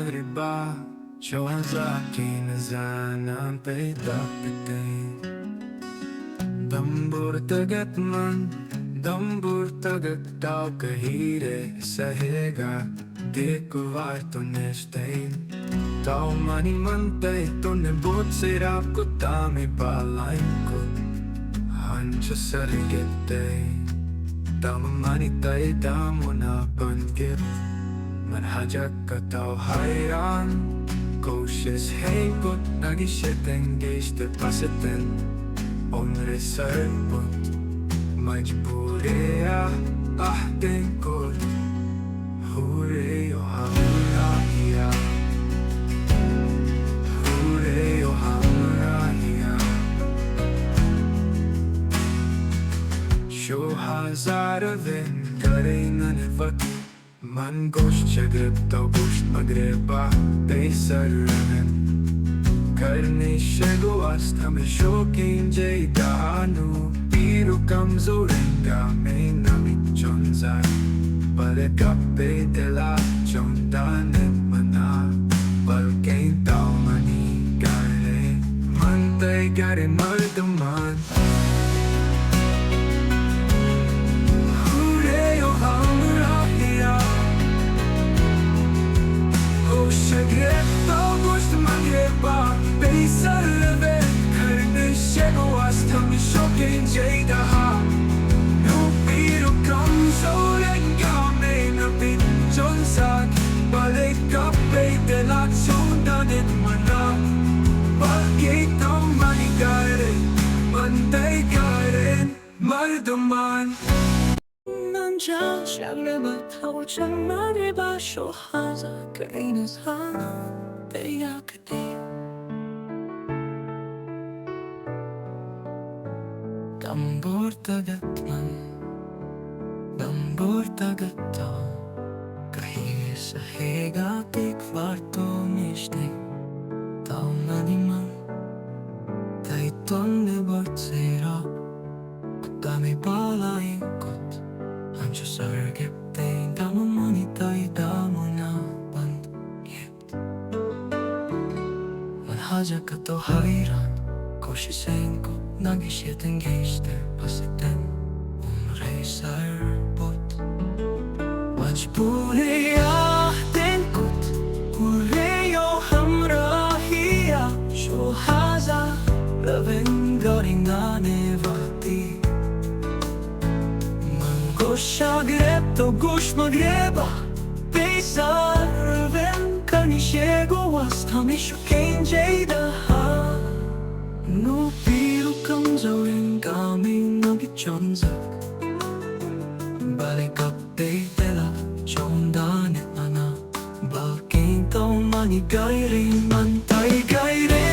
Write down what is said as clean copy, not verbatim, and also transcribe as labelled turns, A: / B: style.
A: magriba Siya sa akin na sana pitapitin Dambur tagat man Dambur tagat daw kahire sa higa Di ko varto nestain Tao manimantay Tunebot sirap ko tami palain ko Hancha sa rigete Tao manitay damo na panggip Manhajak ka tao hayran Koshis heikot Nagishet engage de pasiten Onre sarpot Majbureya ahden kol Hure yo hamrahiya Hure yo hamrahiya Sho hazaravin Karenan evati Man gosh çagıp da gosh magreba Beysarın Karni şego astame şokin ceydanu Biru kamzorenga me namit çonzay Pare kape de la çondanet mana Balkein tao mani gare Mantay gare mardaman Şagreto gost magreba Beysarve Karne şego astami şokin ceydaha No biru kamzorenga me namit çonzay Pare kape de la çondanet mana Balkein tao mani gare Mantay gare mardaman
B: Nanca şagreba tavuçan mariba Şu haza kaynes ha Beyakati Dambur tagatman Dambur tagatta Kahir sa higa Tik varto nishne Tao naniman Taiton ne bort sera Kutami palain kot Anca sargeptein Damo manitay damo na pangyet Manhaja ka to hayran Koshisen ko Nagisyetin geçti pasiten Umre sarbot Majburiya denkut Ureyo hamrahiya Şu haza Lavin garina nevati Şagreb to gush magreba Beysarven Karni şego astami şokin ceydaha No biru kamzorin Kami nagichonzak Balik update dela Chondanet ana Balkein tao mani gairin Mantay gairin